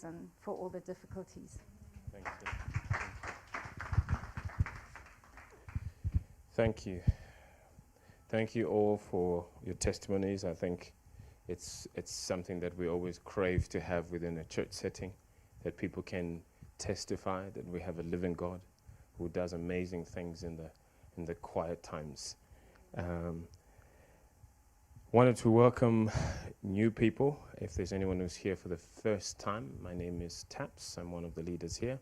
and for all the difficulties. Thank you. Thank you. Thank you all for your testimonies. I think it's something that we always crave to have within a church setting, that people can testify that we have a living God who does amazing things in the quiet times. Wanted to welcome new people. If there's anyone who's here for the first time, my name is Taps. I'm one of the leaders here.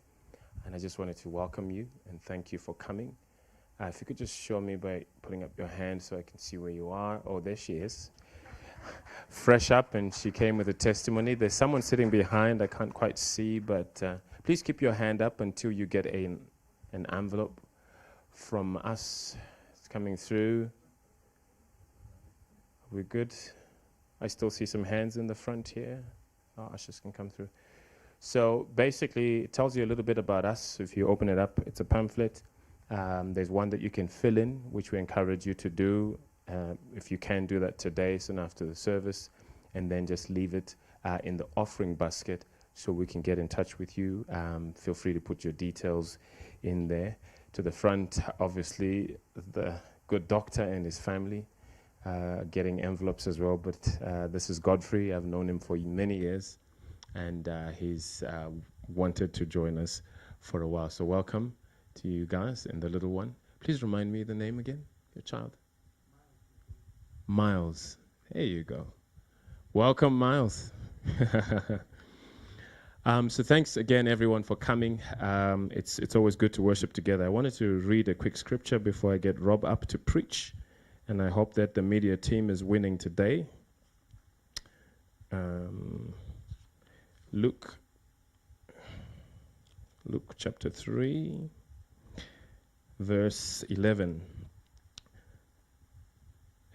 And I just wanted to welcome you and thank you for coming. If you could just show me by putting up your hand so I can see where you are. Oh, there she is. Fresh up, and she came with a testimony. There's someone sitting behind. I can't quite see, but please keep your hand up until you get an envelope from us. It's coming through. We're good. I still see some hands in the front here. Oh, ushers can come through. So basically, it tells you a little bit about us. If you open it up, it's a pamphlet. There's one that you can fill in, which we encourage you to do. If you can do that today, soon after the service, and then just leave it in the offering basket so we can get in touch with you. Feel free to put your details in there. To the front, obviously, the good doctor and his family. Getting envelopes as well, but this is Godfrey. I've known him for many years, and he's wanted to join us for a while. So welcome to you guys and the little one. Please remind me the name again, your child. Miles. There you go. Welcome, Miles. So thanks again, everyone, for coming. It's always good to worship together. I wanted to read a quick scripture before I get Rob up to preach. And I hope that the media team is winning today. Luke chapter 3, verse 11.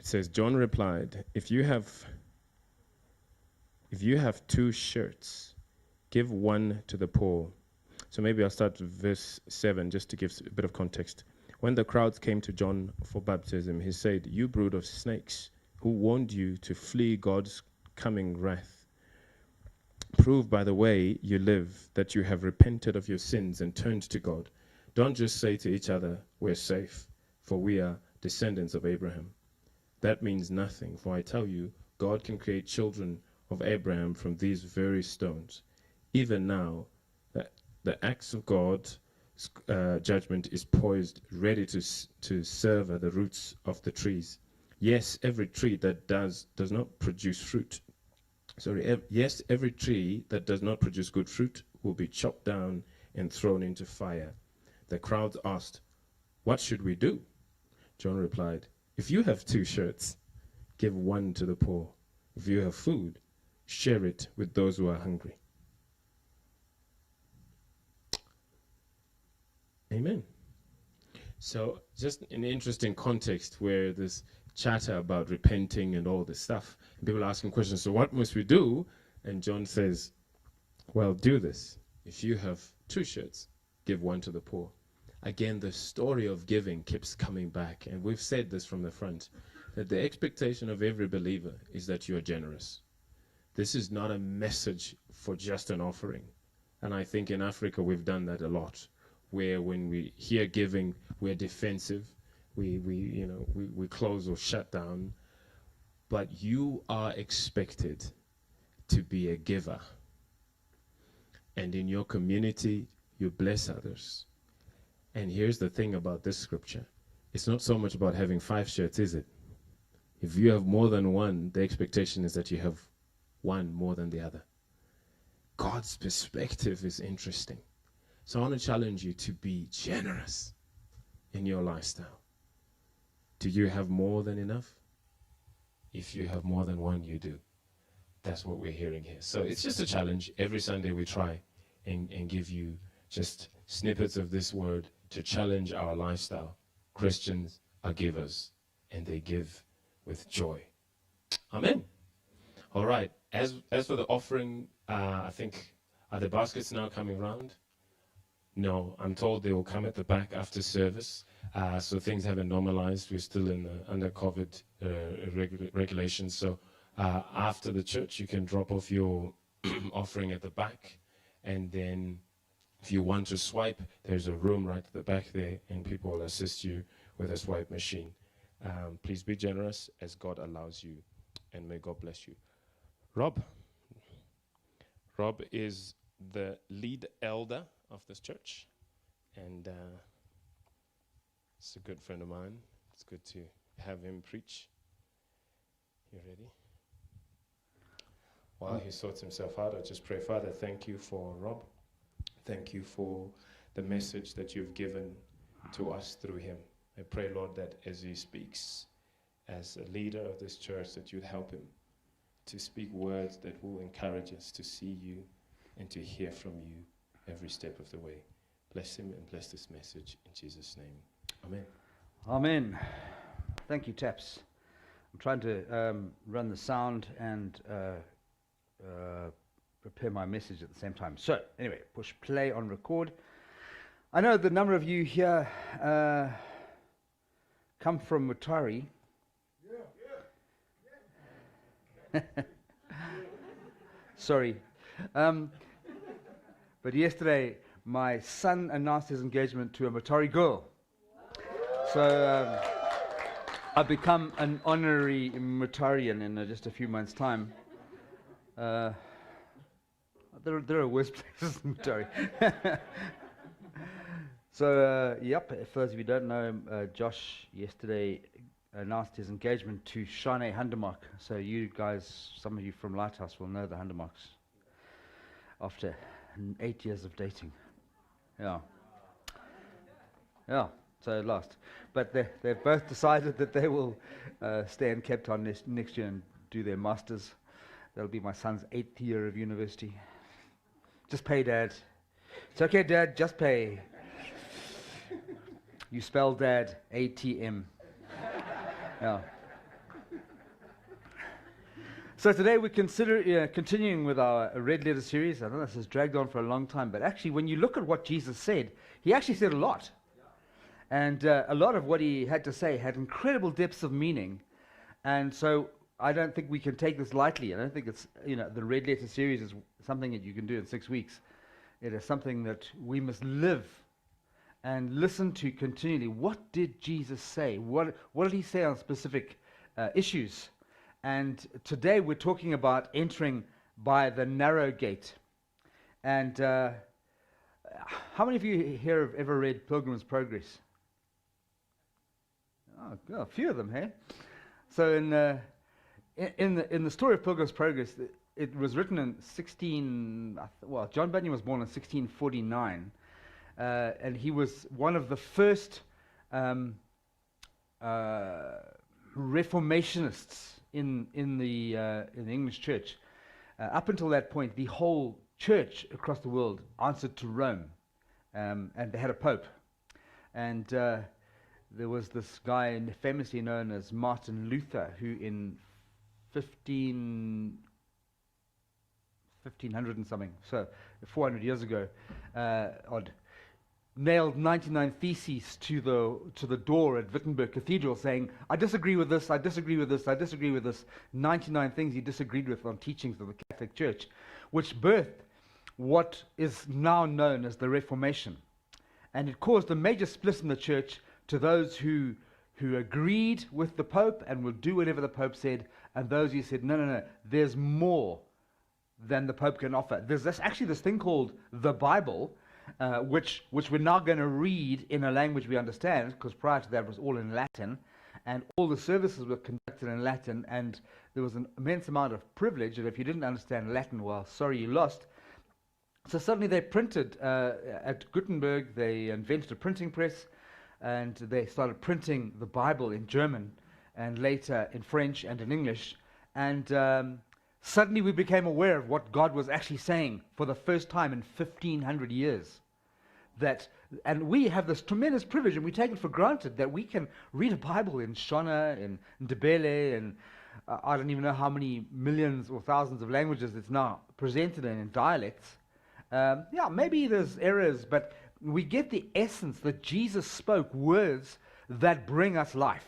It says, John replied, if you have 2 shirts, give one to the poor. So maybe I'll start with verse 7 just to give a bit of context. When the crowds came to John for baptism, he said, you brood of snakes, who warned you to flee God's coming wrath? Prove by the way you live that you have repented of your sins and turned to God. Don't just say to each other, we're safe, for we are descendants of Abraham. That means nothing, for I tell you, God can create children of Abraham from these very stones. Even now, the axe of God judgment is poised, ready to sever the roots of the trees. Yes, every tree that does not produce fruit. Yes, every tree that does not produce good fruit will be chopped down and thrown into fire. The crowd asked, what should we do? John replied, if you have 2 shirts, give one to the poor. If you have food, share it with those who are hungry. Amen. So just an interesting context where there's chatter about repenting and all this stuff. And people are asking questions, so what must we do? And John says, well, do this. If you have 2 shirts, give one to the poor. Again, the story of giving keeps coming back. And we've said this from the front, that the expectation of every believer is that you are generous. This is not a message for just an offering. And I think in Africa, we've done that a lot, where when we hear giving, we're defensive, we close or shut down. But you are expected to be a giver. And in your community, you bless others. And here's the thing about this scripture. It's not so much about having 5 shirts, is it? If you have more than one, the expectation is that you have one more than the other. God's perspective is interesting. So I want to challenge you to be generous in your lifestyle. Do you have more than enough? If you have more than one, you do. That's what we're hearing here. So it's just a challenge. Every Sunday we try and give you just snippets of this word to challenge our lifestyle. Christians are givers, and they give with joy. Amen. All right. As for the offering, I think, are the baskets now coming round? No, I'm told they will come at the back after service. So things haven't normalized. We're still under COVID regulations. So after the church, you can drop off your offering at the back. And then if you want to swipe, there's a room right at the back there, and people will assist you with a swipe machine. Please be generous as God allows you, and may God bless you. Rob is the lead elder of this church, and it's a good friend of mine. It's good to have him preach. You ready? While he sorts himself out, I just pray, Father, thank you for Rob. Thank you for the message that you've given to us through him. I pray, Lord, that as he speaks as a leader of this church, that you'd help him to speak words that will encourage us to see you and to hear from you every step of the way. Bless him and bless this message in Jesus' name. Amen. Amen. Thank you, Taps. I'm trying to run the sound and prepare my message at the same time. So, anyway, push play on record. I know the number of you here come from Mutari. Sorry. But yesterday, my son announced his engagement to a Mutari girl. So I've become an honorary Mutarian in just a few months' time. There are worse places than Mutari. So, yep, for those of you who don't know, Josh yesterday announced his engagement to Shane Hundermark. So you guys, some of you from Lighthouse will know the Hundermarks after 8 years of dating. Yeah. Yeah, so at last. But they've both decided that they will stay in Cape Town next year and do their masters. That'll be my son's 8th year of university. Just pay, Dad. It's okay, Dad, just pay. You spell Dad ATM. Yeah. So today we consider continuing with our Red Letter series. I know this has dragged on for a long time, but actually when you look at what Jesus said, he actually said a lot. And a lot of what he had to say had incredible depths of meaning. And so I don't think we can take this lightly. I don't think it's, the Red Letter series is something that you can do in 6 weeks. It is something that we must live and listen to continually. What did Jesus say? What did he say on specific issues? And today we're talking about entering by the narrow gate. And how many of you here have ever read Pilgrim's Progress? Oh, a few of them, hey? So in the story of Pilgrim's Progress, it was written in John Bunyan was born in 1649. And he was one of the first Reformationists in the English church. Up until that point, the whole church across the world answered to Rome, and they had a pope. And there was this guy famously known as Martin Luther, who in 1500 and something, so 400 years ago, nailed 99 theses to the door at Wittenberg Cathedral, saying, I disagree with this, I disagree with this, I disagree with this. 99 things he disagreed with on teachings of the Catholic Church, which birthed what is now known as the Reformation. And it caused a major split in the church to those who agreed with the Pope and would do whatever the Pope said, and those who said, no, there's more than the Pope can offer. There's actually this thing called the Bible, which we're now going to read in a language we understand, because prior to that it was all in Latin, and all the services were conducted in Latin, and there was an immense amount of privilege, and if you didn't understand Latin, well, sorry, you lost. So suddenly they printed, at Gutenberg, they invented a printing press, and they started printing the Bible in German, and later in French and in English, and suddenly we became aware of what God was actually saying for the first time in 1,500 years. And we have this tremendous privilege, and we take it for granted, that we can read a Bible in Shona, in Ndebele, and I don't even know how many millions or thousands of languages it's now presented in dialects. Maybe there's errors, but we get the essence that Jesus spoke words that bring us life.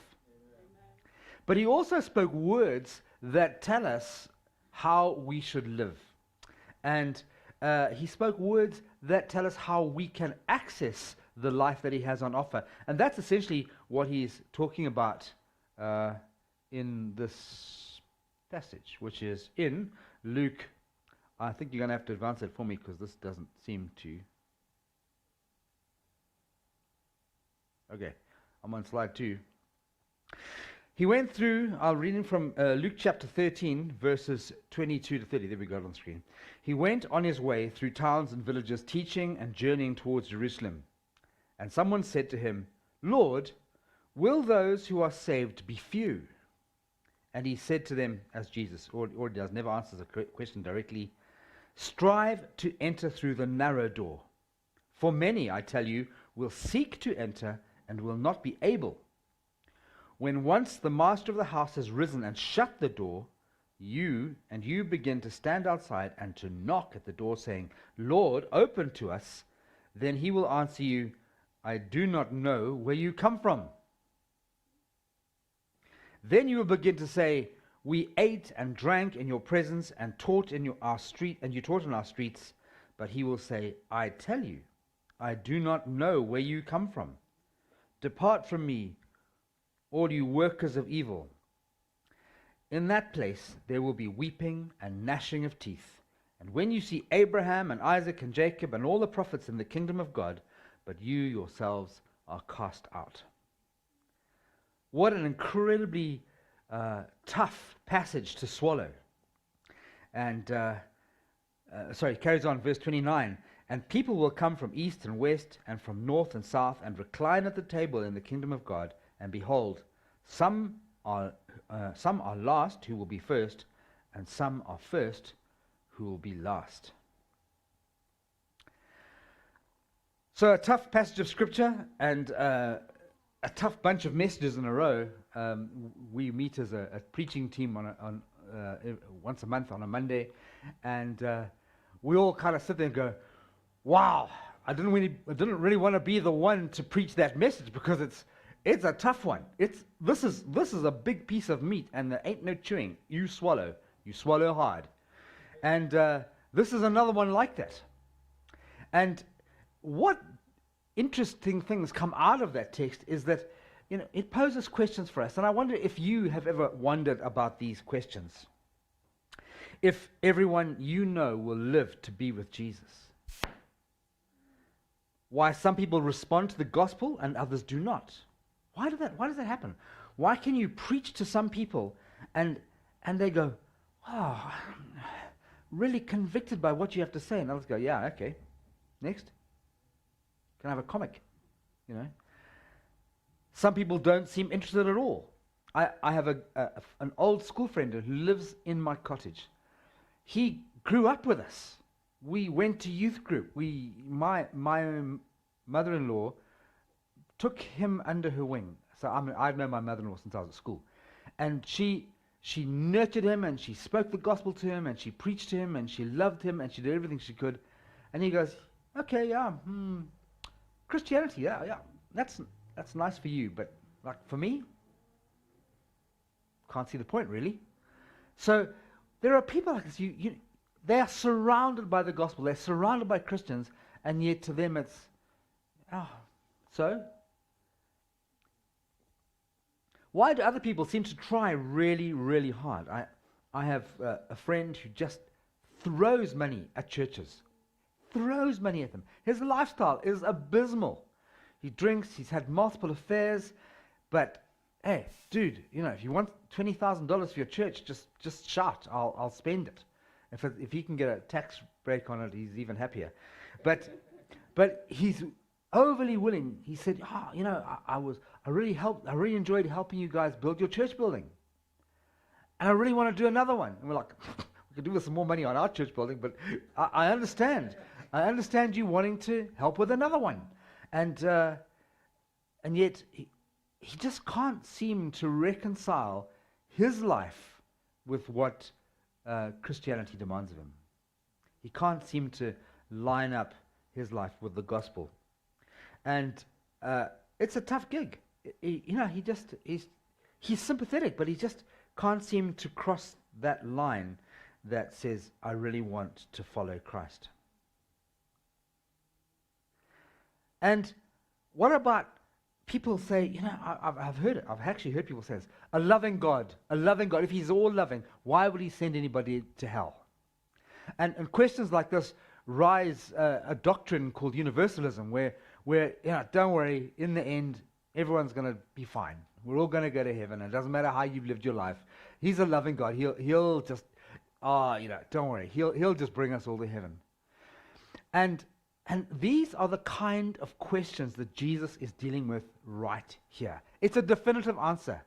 But he also spoke words that tell us how we should live. And He spoke words that tell us how we can access the life that he has on offer. And that's essentially what he's talking about in this passage, which is in Luke. I think you're going to have to advance it for me because this doesn't seem to. Okay, I'm on slide 2. He went through, I'll read him from Luke chapter 13, verses 22 to 30. There we go on the screen. He went on his way through towns and villages, teaching and journeying towards Jerusalem. And someone said to him, Lord, will those who are saved be few? And he said to them, as Jesus already does, never answers a question directly, strive to enter through the narrow door. For many, I tell you, will seek to enter and will not be able. When once the master of the house has risen and shut the door, you begin to stand outside and to knock at the door, saying, Lord, open to us. Then he will answer you, I do not know where you come from. Then you will begin to say, we ate and drank in your presence and taught in our street, and you taught in our streets. But he will say, I tell you, I do not know where you come from. Depart from me, all you workers of evil. In that place there will be weeping and gnashing of teeth. And when you see Abraham and Isaac and Jacob and all the prophets in the kingdom of God, but you yourselves are cast out. What an incredibly tough passage to swallow. And, it carries on, verse 29. And people will come from east and west and from north and south and recline at the table in the kingdom of God. And behold, some are last who will be first, and some are first who will be last. So a tough passage of scripture and a tough bunch of messages in a row. We meet as a preaching team on once a month on a Monday, and we all kind of sit there and go, "Wow, I didn't really want to be the one to preach that message because it's a tough one. This is a big piece of meat, and there ain't no chewing. You swallow hard." And this is another one like that. And what interesting things come out of that text is that, it poses questions for us. And I wonder if you have ever wondered about these questions. If everyone you know will live to be with Jesus, why some people respond to the gospel and others do not. Why does that happen? Why can you preach to some people and they go, "Oh, I'm really convicted by what you have to say," and others go, "Yeah, okay. Next. Can I have a comic?" Some people don't seem interested at all. I have an old school friend who lives in my cottage. He grew up with us. We went to youth group. My mother-in-law took him under her wing. So I've known my mother-in-law since I was at school. And she nurtured him, and she spoke the gospel to him, and she preached to him, and she loved him, and she did everything she could. And he goes, "Okay, yeah, Christianity, yeah, that's nice for you, but like for me, can't see the point really." So there are people like this. They are surrounded by the gospel. They're surrounded by Christians, and yet to them it's, so? Why do other people seem to try really, really hard? I have a friend who just throws money at churches. Throws money at them. His lifestyle is abysmal. He drinks, he's had multiple affairs, but hey, dude, if you want $20,000 for your church, just shout. I'll spend it. If he can get a tax break on it, he's even happier. But he's overly willing. He said, I really enjoyed helping you guys build your church building, and I really want to do another one. And we're like, we could do with some more money on our church building, but I understand. I understand you wanting to help with another one, and yet he just can't seem to reconcile his life with what Christianity demands of him. He can't seem to line up his life with the gospel. And it's a tough gig. He's sympathetic, but he just can't seem to cross that line that says, "I really want to follow Christ." And what about people say, I've heard it. I've actually heard people say this. A loving God. If he's all loving, why would he send anybody to hell? And questions like this rise a doctrine called universalism, where don't worry, in the end, everyone's going to be fine. We're all going to go to heaven. It doesn't matter how you've lived your life. He's a loving God. He'll just, don't worry. He'll just bring us all to heaven. And these are the kind of questions that Jesus is dealing with right here. It's a definitive answer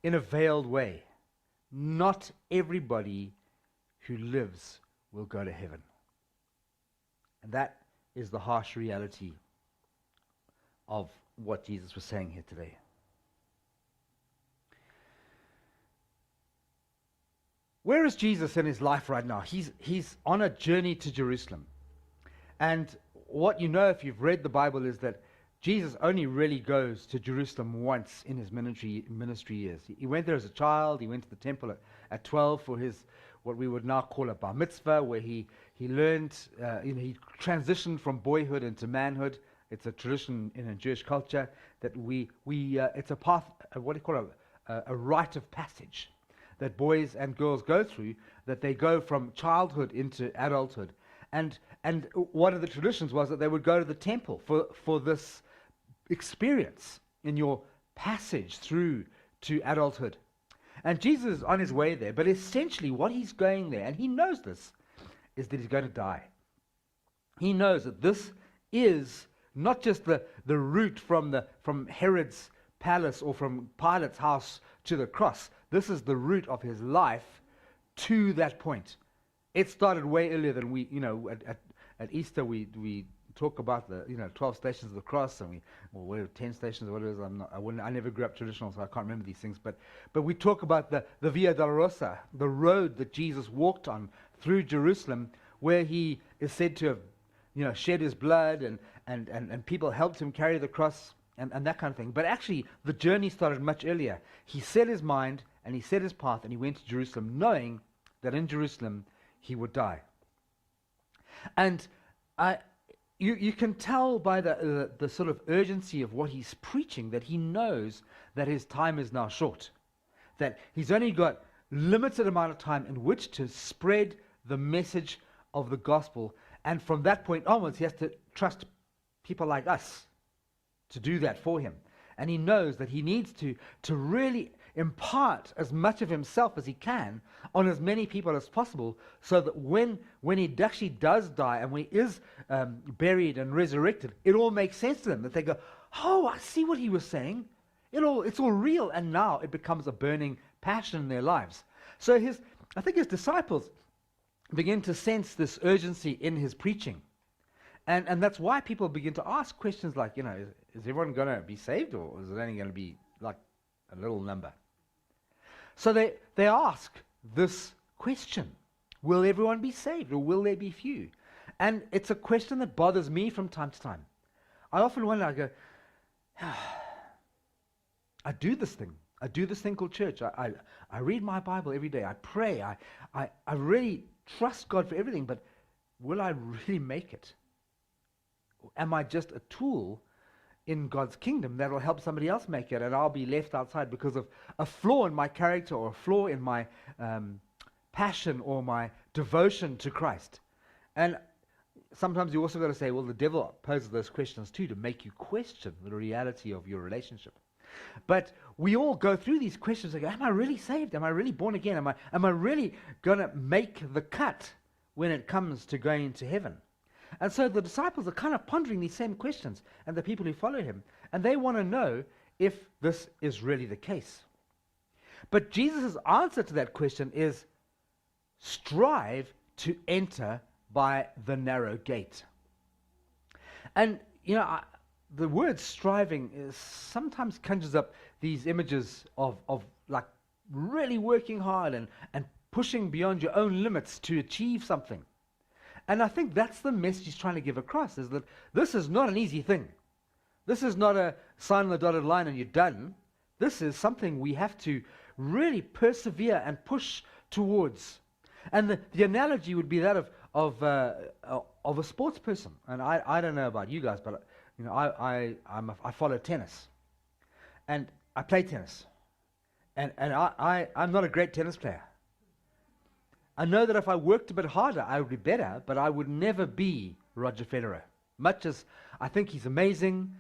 in a veiled way. Not everybody who lives will go to heaven. And that is the harsh reality of what Jesus was saying here today. Where is Jesus in his life right now? He's on a journey to Jerusalem. And what you know if you've read the Bible is that Jesus only really goes to Jerusalem once in his ministry years. He went there as a child. He went to the temple at 12 for his, what we would now call a bar mitzvah, where he learned, he transitioned from boyhood into manhood. It's a tradition in a Jewish culture that it's a path, what do you call it, a rite of passage that boys and girls go through, that they go from childhood into adulthood. And one of the traditions was that they would go to the temple for this experience in your passage through to adulthood. And Jesus is on his way there, but essentially what he's going there, and he knows this, is that he's going to die. He knows that this is not just the route from Herod's palace or from Pilate's house to the cross. This is the route of his life to that point. It started way earlier than we, at Easter we talk about the 12 stations of the cross, and we're 10 stations or whatever it is. I never grew up traditional, so I can't remember these things. But we talk about the Via Dolorosa, the road that Jesus walked on through Jerusalem, where he is said to have, shed his blood, and people helped him carry the cross and that kind of thing. But actually, the journey started much earlier. He set his mind and he set his path, and he went to Jerusalem, knowing that in Jerusalem he would die. And you can tell by the sort of urgency of what he's preaching that he knows that his time is now short, that he's only got limited amount of time in which to spread the message of the gospel, and from that point onwards he has to trust people like us to do that for him. And he knows that he needs to really impart as much of himself as he can on as many people as possible, so that when he actually does die and when he is buried and resurrected, it all makes sense to them, that they go, oh, I see what he was saying. It's all real, and now it becomes a burning passion in their lives. So I think his disciples begin to sense this urgency in his preaching. And that's why people begin to ask questions like, is everyone going to be saved, or is it only going to be like a little number? So they ask this question: will everyone be saved, or will there be few? And it's a question that bothers me from time to time. I often wonder, I go, I do this thing called church. I read my Bible every day. I pray. I really trust God for everything, but will I really make it? Am I just a tool in God's kingdom that will help somebody else make it, and I'll be left outside because of a flaw in my character, or a flaw in my passion or my devotion to Christ? And sometimes you also got to say, well, the devil poses those questions too, to make you question the reality of your relationship. But we all go through these questions and go, am I really saved? Am I really born again? Am I really going to make the cut when it comes to going into heaven? And so the disciples are kind of pondering these same questions, and the people who follow him, and they want to know if this is really the case. But Jesus' answer to that question is, strive to enter by the narrow gate. And, the word striving sometimes conjures up these images of like really working hard and pushing beyond your own limits to achieve something. And I think that's the message he's trying to give across, is that this is not an easy thing. This is not a sign on the dotted line and you're done. This is something we have to really persevere and push towards. And the analogy would be that of a sports person. And I don't know about you guys, but I follow tennis, and I play tennis, and I'm not a great tennis player. I know that if I worked a bit harder, I would be better, but I would never be Roger Federer. Much as I think he's amazing,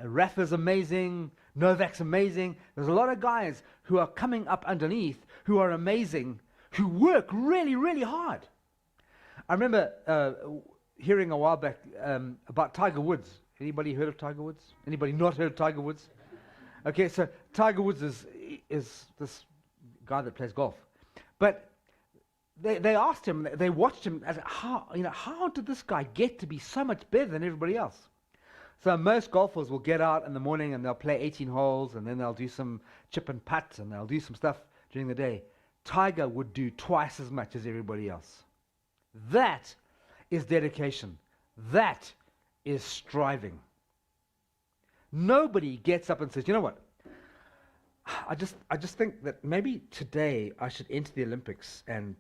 Rafa's amazing, Novak's amazing. There's a lot of guys who are coming up underneath who are amazing, who work really, really hard. I remember hearing a while back about Tiger Woods. Anybody heard of Tiger Woods? Anybody not heard of Tiger Woods? Okay, so Tiger Woods is this guy that plays golf. But they asked him, they watched him, as how did this guy get to be so much better than everybody else? So most golfers will get out in the morning and they'll play 18 holes, and then they'll do some chip and putt, and they'll do some stuff during the day. Tiger would do twice as much as everybody else. That is dedication. That is striving. Nobody gets up and says, you know what? I just think that maybe today I should enter the Olympics, and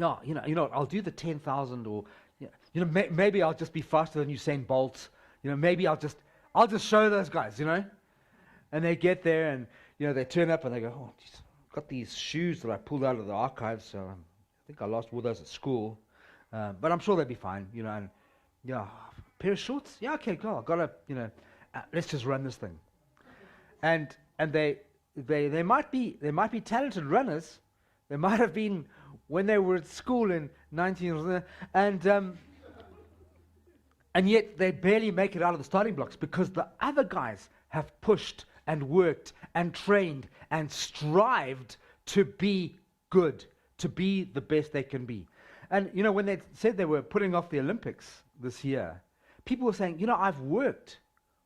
I'll do the 10,000, or maybe I'll just be faster than Usain Bolt. Maybe I'll just show those guys, And they get there, and they turn up and they go, oh, geez, I've got these shoes that I pulled out of the archives, so I think I lost all those at school, but I'm sure they'll be fine, and pair of shorts, yeah, okay, cool. I've got to, let's just run this thing. And they might be talented runners. They might have been when they were at school in 19, and yet they barely make it out of the starting blocks because the other guys have pushed and worked and trained and strived to be good, to be the best they can be. And when they said they were putting off the Olympics this year, people were saying, I've worked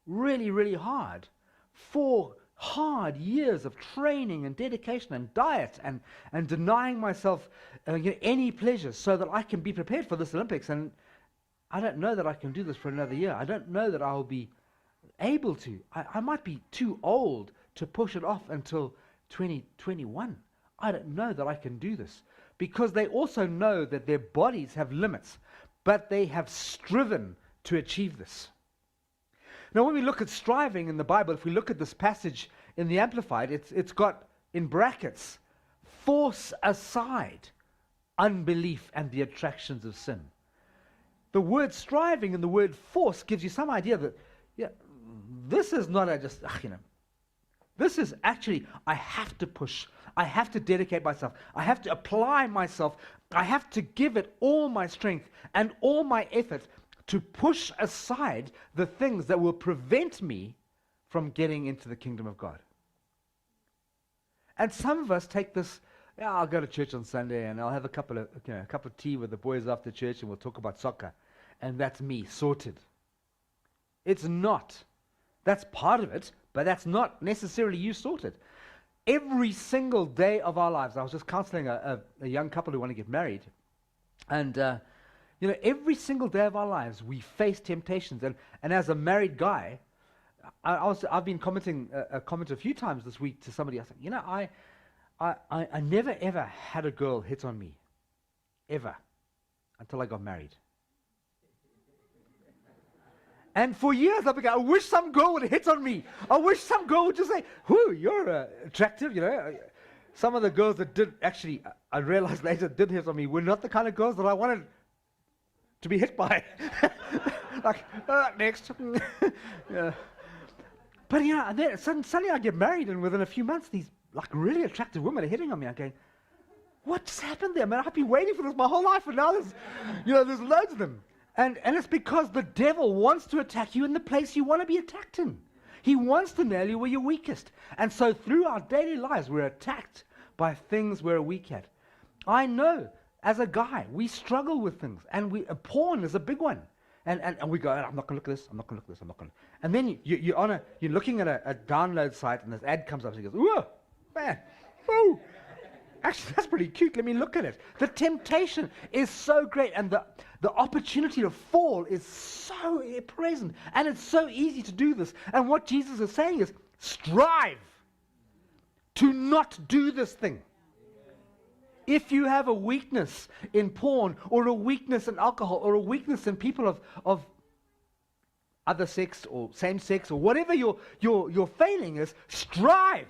really, really hard. 4 hard years of training and dedication and diet and denying myself any pleasures so that I can be prepared for this Olympics. And I don't know that I can do this for another year. I don't know that I'll be able to. I might be too old to push it off until 2021. I don't know that I can do this, because they also know that their bodies have limits, but they have striven to achieve this. Now, when we look at striving in the Bible, if we look at this passage in the Amplified, it's got in brackets, force aside unbelief and the attractions of sin. The word striving and the word force gives you some idea that, this is not this is actually, I have to push, I have to dedicate myself, I have to apply myself, I have to give it all my strength and all my effort to push aside the things that will prevent me from getting into the kingdom of God. And some of us take this, I'll go to church on Sunday and I'll have a cup of tea with the boys after church and we'll talk about soccer. And that's me, sorted. It's not. That's part of it, but that's not necessarily you sorted. Every single day of our lives, I was just counseling a young couple who want to get married, and every single day of our lives, we face temptations. And as a married guy, I've been commenting a few times this week to somebody. I said, I never ever had a girl hit on me, ever, until I got married. And for years I've been going, I wish some girl would hit on me. I wish some girl would just say, "Whoo, you're attractive." Some of the girls that did actually, I realized later, did hit on me were not the kind of girls that I wanted to be hit by. Like, next. Yeah. But then suddenly I get married, and within a few months, these really attractive women are hitting on me. I'm going, what just happened there, man? I've been waiting for this my whole life, and now there's loads of them. And it's because the devil wants to attack you in the place you want to be attacked in. He wants to nail you where you're weakest. And so through our daily lives, we're attacked by things we're weak at. I know, as a guy, we struggle with things. And porn is a big one. And we go, I'm not going to look at this, I'm not going to look at this, I'm not going to. And then you're looking at a download site, and this ad comes up, and he goes, ooh, man, ooh. Actually, that's pretty cute. Let me look at it. The temptation is so great, and the opportunity to fall is so present, and it's so easy to do this. And what Jesus is saying is, strive to not do this thing. If you have a weakness in porn, or a weakness in alcohol, or a weakness in people of other sex or same sex, or whatever your failing is, strive.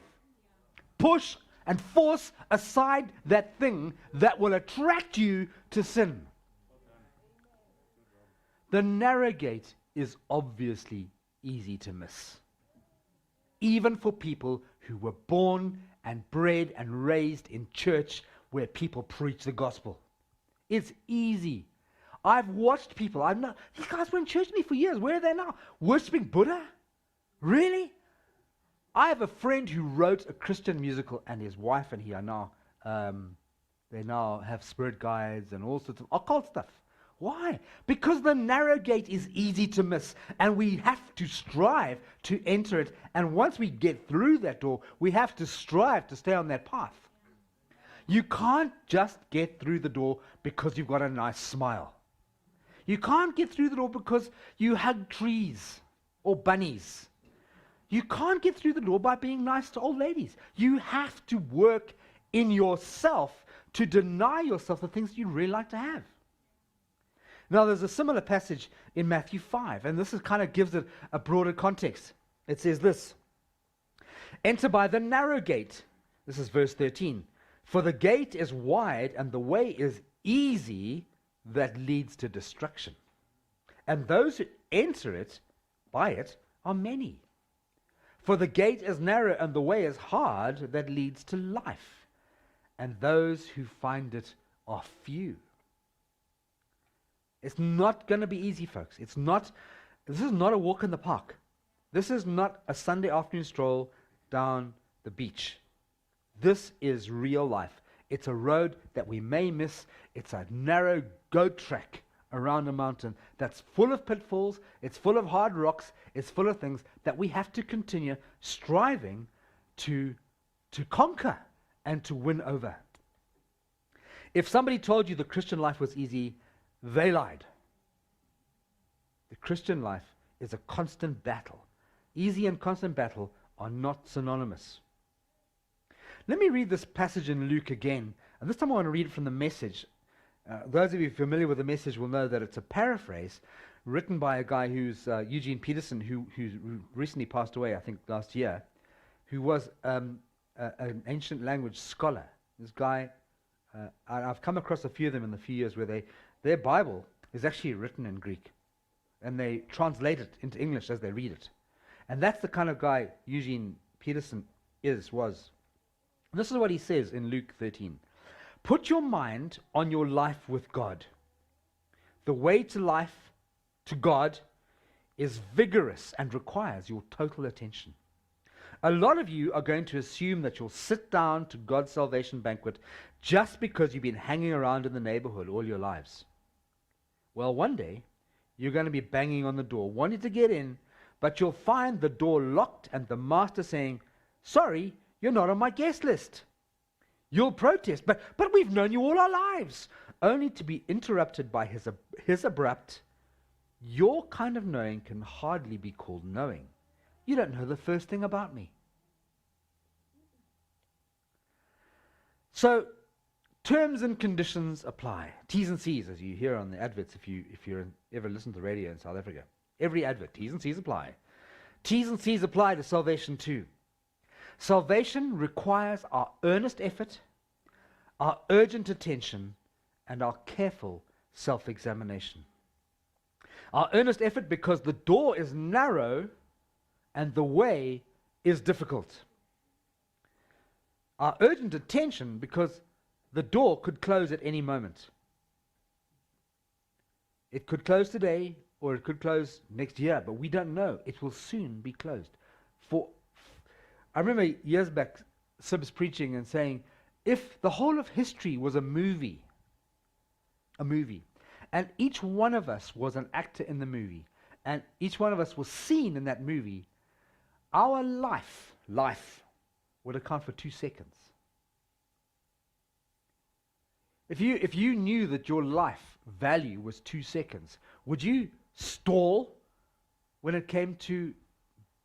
Push and force aside that thing that will attract you to sin. The narrow gate is obviously easy to miss, even for people who were born and bred and raised in church where people preach the gospel. It's easy. I've watched people, these guys were in church with me for years. Where are they now? Worshipping Buddha? Really? I have a friend who wrote a Christian musical, and his wife and he are now, they now have spirit guides and all sorts of occult stuff. Why? Because the narrow gate is easy to miss, and we have to strive to enter it. And once we get through that door, we have to strive to stay on that path. You can't just get through the door because you've got a nice smile. You can't get through the door because you hug trees or bunnies. You can't get through the door by being nice to old ladies. You have to work in yourself to deny yourself the things you really like to have. Now, there's a similar passage in Matthew 5, and this kind of gives it a broader context. It says this: enter by the narrow gate. This is verse 13. For the gate is wide and the way is easy that leads to destruction. And those who enter it, by it, are many. For the gate is narrow and the way is hard that leads to life. And those who find it are few. It's not going to be easy, folks. This is not a walk in the park. This is not a Sunday afternoon stroll down the beach. This is real life. It's a road that we may miss. It's a narrow goat track around a mountain that's full of pitfalls. It's full of hard rocks. It's full of things that we have to continue striving to conquer and to win over. If somebody told you the Christian life was easy, they lied. The Christian life is a constant battle. Easy and constant battle are not synonymous. Let me read this passage in Luke again. And this time I want to read it from the Message. Those of you familiar with the Message will know that it's a paraphrase written by a guy who's Eugene Peterson, who recently passed away, I think last year, who was an ancient language scholar. This guy, I've come across a few of them in the few years where their Bible is actually written in Greek, and they translate it into English as they read it. And that's the kind of guy Eugene Peterson was. This is what he says in Luke 13. Put your mind on your life with God. The way to life, to God, is vigorous and requires your total attention. A lot of you are going to assume that you'll sit down to God's salvation banquet just because you've been hanging around in the neighborhood all your lives. Well, one day, you're going to be banging on the door, wanting to get in, but you'll find the door locked and the master saying, sorry, you're not on my guest list. You'll protest, but we've known you all our lives, only to be interrupted by his abrupt, your kind of knowing can hardly be called knowing. You don't know the first thing about me. So, terms and conditions apply. T's and C's, as you hear on the adverts if you ever listen to the radio in South Africa. Every advert, T's and C's apply. T's and C's apply to salvation too. Salvation requires our earnest effort, our urgent attention, and our careful self-examination. Our earnest effort because the door is narrow and the way is difficult. Our urgent attention because the door could close at any moment. It could close today or it could close next year, but we don't know. It will soon be closed. I remember years back, Sibs preaching and saying, if the whole of history was a movie, and each one of us was an actor in the movie, and each one of us was seen in that movie, our life would account for 2 seconds. If you knew that your life value was 2 seconds, would you stall when it came to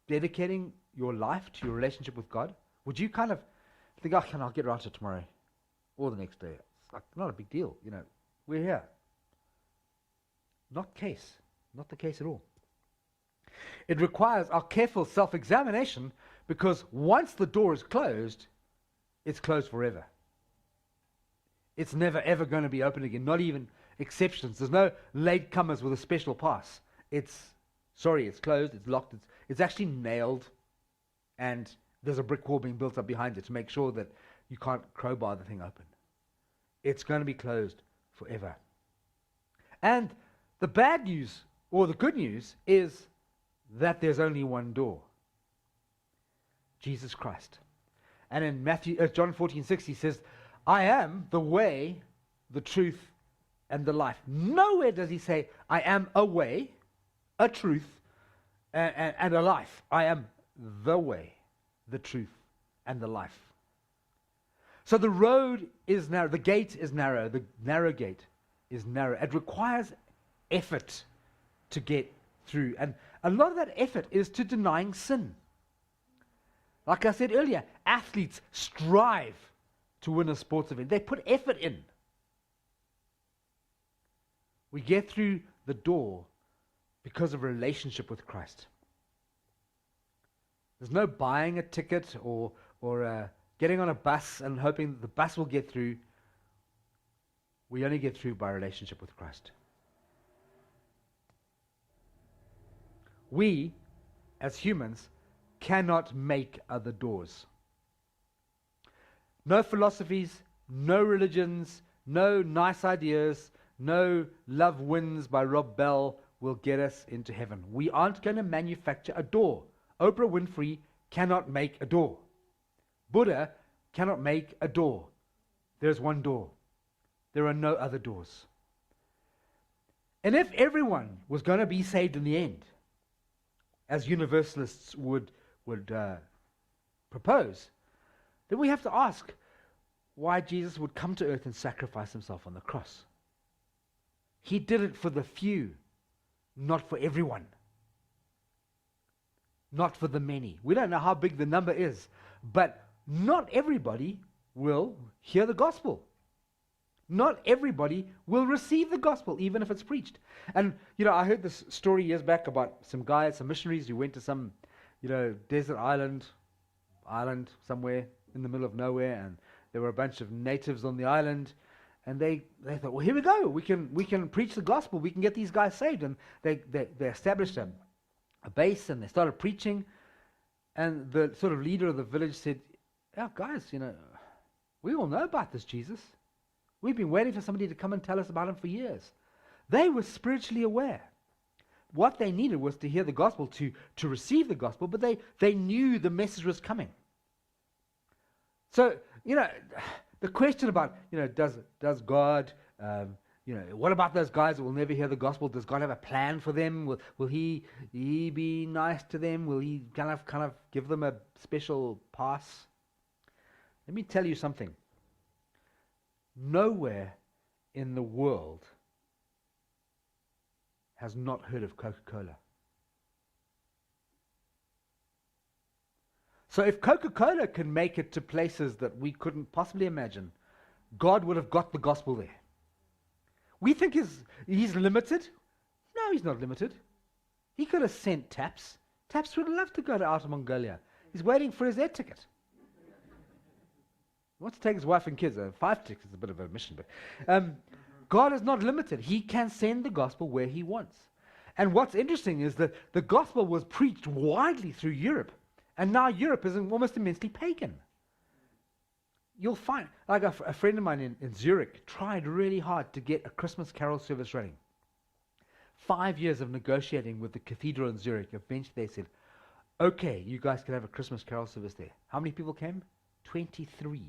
dedicating your life to your relationship with God? Would you kind of think, I'll get around to it tomorrow? or the next day. It's like not a big deal, We're here. Not the case at all. It requires our careful self-examination because once the door is closed, it's closed forever. It's never ever going to be open again, not even exceptions. There's no latecomers with a special pass. It's closed, it's locked, it's actually nailed, and there's a brick wall being built up behind it to make sure that you can't crowbar the thing open. It's going to be closed forever. And the bad news, or the good news, is that there's only one door. Jesus Christ. And in John 14:6, he says, I am the way, the truth, and the life. Nowhere does he say, I am a way, a truth, and a life. I am the way, the truth, and the life. So the road is narrow, the gate is narrow, the narrow gate is narrow. It requires effort to get through. And a lot of that effort is to denying sin. Like I said earlier, athletes strive to win a sports event. They put effort in. We get through the door because of a relationship with Christ. There's no buying a ticket or getting on a bus and hoping the bus will get through. We only get through by a relationship with Christ. We, as humans, cannot make other doors. No philosophies, no religions, no nice ideas, no Love Wins by Rob Bell will get us into heaven. We aren't going to manufacture a door. Oprah Winfrey cannot make a door. Buddha cannot make a door. There's one door. There are no other doors. And if everyone was going to be saved in the end, as universalists would propose, then we have to ask why Jesus would come to earth and sacrifice himself on the cross. He did it for the few, not for everyone. Not for the many. We don't know how big the number is, but not everybody will hear the gospel. Not everybody will receive the gospel, even if it's preached. And, I heard this story years back about some guys, some missionaries who went to some, desert island somewhere in the middle of nowhere, and there were a bunch of natives on the island, and they thought, well, here we go, we can preach the gospel, we can get these guys saved. And they established a base, and they started preaching, and the sort of leader of the village said, yeah, guys, we all know about this Jesus. We've been waiting for somebody to come and tell us about him for years. They were spiritually aware. What they needed was to hear the gospel, to receive the gospel, but they knew the message was coming. So, the question about, does God, what about those guys that will never hear the gospel? Does God have a plan for them? Will he be nice to them? Will he kind of give them a special pass? Let me tell you something. Nowhere in the world has not heard of Coca-Cola. So if Coca-Cola can make it to places that we couldn't possibly imagine, God would have got the gospel there. We think he's limited. No, he's not limited. He could have sent Taps. Taps would love to go to Outer Mongolia. He's waiting for his air ticket. He wants to take his wife and kids. 5 tickets is a bit of a mission, but God is not limited. He can send the gospel where he wants. And what's interesting is that the gospel was preached widely through Europe, and now Europe is almost immensely pagan. You'll find, like a friend of mine in Zurich tried really hard to get a Christmas carol service running. 5 years of negotiating with the cathedral in Zurich. Eventually they said, okay, you guys can have a Christmas carol service there. How many people came? 23.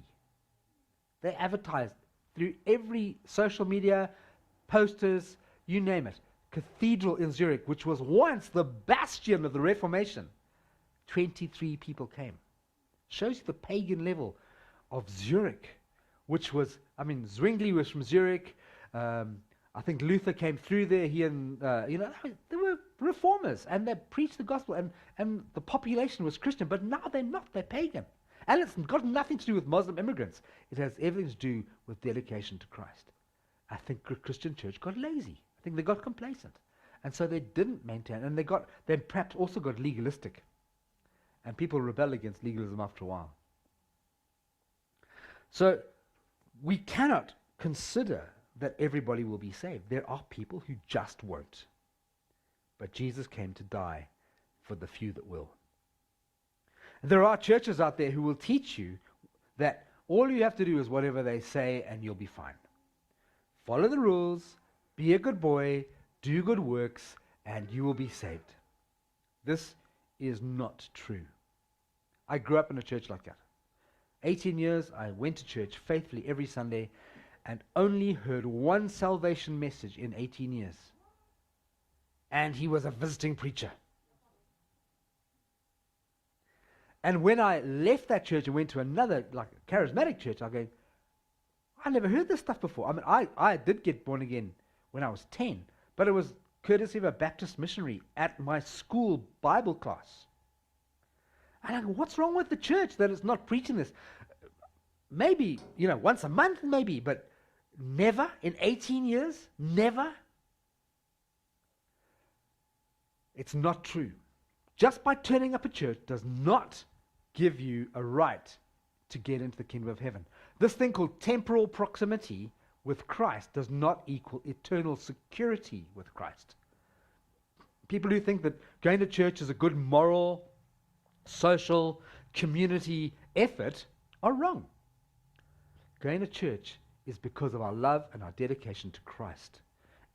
They advertised through every social media, posters, you name it. Cathedral in Zurich, which was once the bastion of the Reformation. 23 people came. Shows you the pagan level of Zurich, which was, Zwingli was from Zurich. I think Luther came through there. He and, they were reformers, and they preached the gospel, and the population was Christian, but now they're not, they're pagan. And it's got nothing to do with Muslim immigrants. It has everything to do with dedication to Christ. I think the Christian church got lazy. I think they got complacent. And so they didn't maintain, and they perhaps also got legalistic. And people rebel against legalism after a while. So we cannot consider that everybody will be saved. There are people who just won't. But Jesus came to die for the few that will. There are churches out there who will teach you that all you have to do is whatever they say and you'll be fine. Follow the rules, be a good boy, do good works, and you will be saved. This is not true. I grew up in a church like that. 18 years, I went to church faithfully every Sunday and only heard one salvation message in 18 years. And he was a visiting preacher. And when I left that church and went to another, like a charismatic church, I go, I never heard this stuff before. I mean, I did get born again when I was 10, but it was courtesy of a Baptist missionary at my school Bible class. And I go, what's wrong with the church that it's not preaching this? Maybe, once a month, maybe, but never in 18 years? Never? It's not true. Just by turning up a church does not give you a right to get into the kingdom of heaven. This thing called temporal proximity with Christ does not equal eternal security with Christ. People who think that going to church is a good moral, social, community effort are wrong. Going to church is because of our love and our dedication to Christ.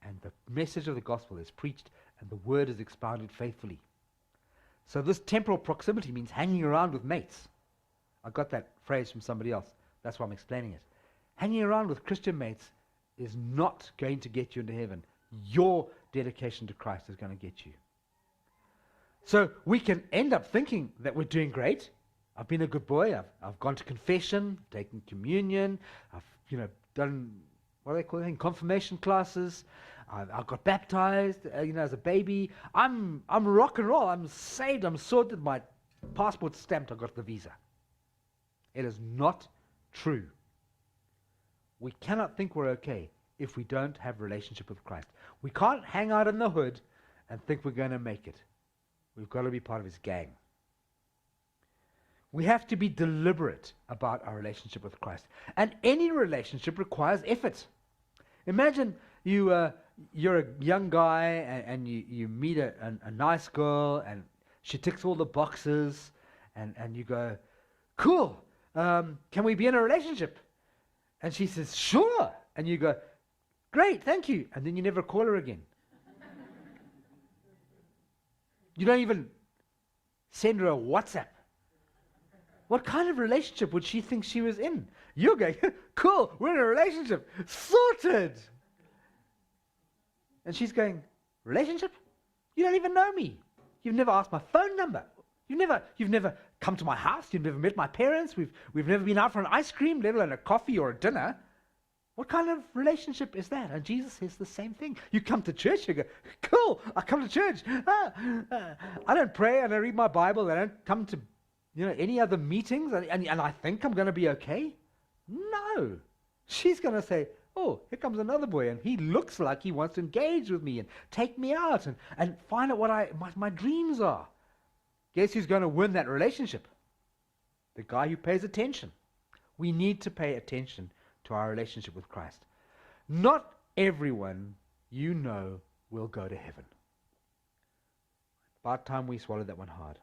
And the message of the gospel is preached and the word is expounded faithfully. So this temporal proximity means hanging around with mates. I got that phrase from somebody else. That's why I'm explaining it. Hanging around with Christian mates is not going to get you into heaven. Your dedication to Christ is going to get you. So we can end up thinking that we're doing great. I've been a good boy. I've gone to confession, taken communion. I've done what do they call it? Confirmation classes. I got baptized, as a baby. I'm rock and roll. I'm saved. I'm sorted. My passport stamped. I got the visa. It is not true. We cannot think we're okay if we don't have a relationship with Christ. We can't hang out in the hood and think we're going to make it. We've got to be part of his gang. We have to be deliberate about our relationship with Christ. And any relationship requires effort. Imagine you're a young guy and you meet a nice girl and she ticks all the boxes and you go, cool, can we be in a relationship? And she says, sure. And you go, great, thank you. And then you never call her again. You don't even send her a WhatsApp. What kind of relationship would she think she was in? You're going, cool, we're in a relationship, sorted. And she's going, relationship? You don't even know me. You've never asked my phone number. You've never come to my house. You've never met my parents. We've never been out for an ice cream, let alone a coffee or a dinner. What kind of relationship is that? And Jesus says the same thing. You come to church, you go, cool, I come to church. I don't pray, I don't read my Bible, I don't come to any other meetings, and I think I'm going to be okay. No. She's going to say, oh, here comes another boy, and he looks like he wants to engage with me and take me out and find out what my dreams are. Guess who's going to win that relationship? The guy who pays attention. We need to pay attention to our relationship with Christ. Not everyone will go to heaven. About time we swallowed that one hard.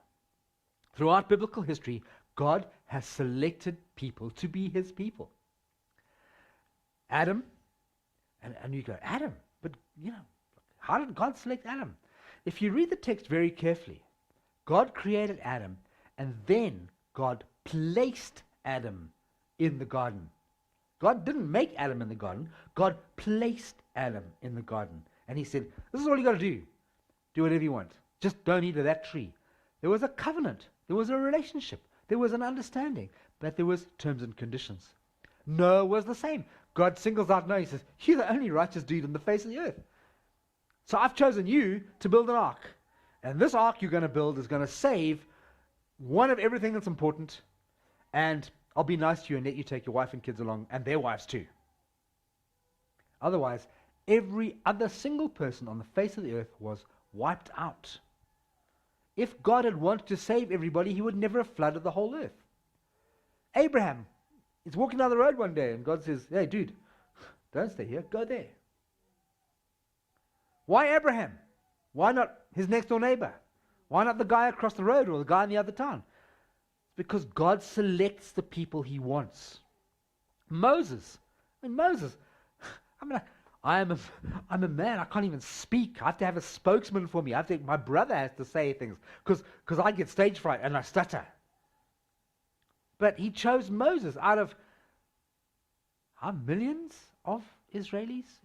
Throughout biblical history, God has selected people to be his people. Adam, and you go, Adam, but how did God select Adam? If you read the text very carefully, God created Adam, and then God placed Adam in the garden. God didn't make Adam in the garden. God placed Adam in the garden. And he said, this is all you got to do. Do whatever you want. Just don't eat of that tree. There was a covenant. There was a relationship. There was an understanding. But there was terms and conditions. Noah was the same. God singles out Noah. He says, you're the only righteous dude on the face of the earth. So I've chosen you to build an ark. And this ark you're going to build is going to save one of everything that's important. and I'll be nice to you and let you take your wife and kids along, and their wives too. Otherwise, every other single person on the face of the earth was wiped out. If God had wanted to save everybody, he would never have flooded the whole earth. Abraham is walking down the road one day, and God says, hey, dude, don't stay here, go there. Why Abraham? Why not his next door neighbor? Why not the guy across the road or the guy in the other town? It's because God selects the people he wants. Moses. I'm a man. I can't even speak. I have to have a spokesman for me. My brother has to say things because I get stage fright and I stutter. But he chose Moses out of millions of Israelites,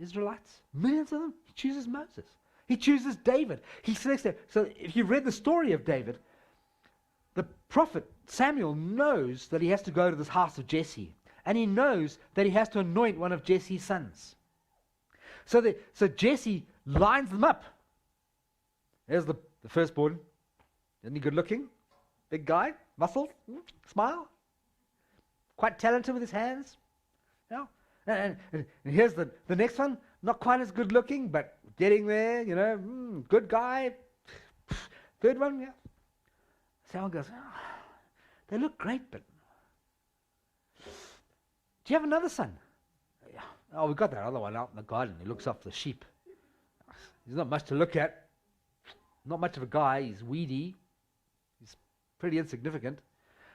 millions of them. He chooses Moses. He chooses David. He selects them. So if you've read the story of David, the prophet Samuel knows that he has to go to this house of Jesse, and he knows that he has to anoint one of Jesse's sons. So Jesse lines them up. There's the firstborn. Isn't he good looking? Big guy, muscles, smile. Quite talented with his hands. You know? And here's the next one. Not quite as good looking, but getting there, good guy. Third one, yeah. Someone goes, they look great, but do you have another son? Yeah. Oh, we got that other one out in the garden. He looks after the sheep. He's not much to look at. Not much of a guy. He's weedy. He's pretty insignificant.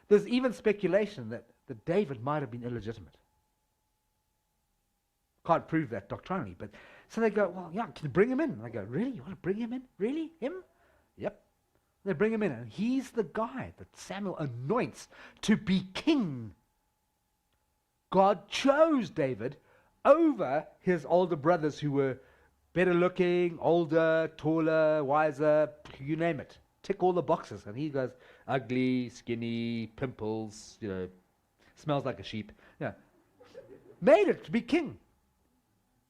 There's even speculation that David might have been illegitimate. Can't prove that doctrinally, but so they go, well, yeah, can you bring him in? And I go, really? You want to bring him in? Really? Him? Yep. They bring him in, and he's the guy that Samuel anoints to be king. God chose David over his older brothers who were better looking, older, taller, wiser, you name it. Tick all the boxes. And he goes, ugly, skinny, pimples, smells like a sheep. Yeah. Made it to be king.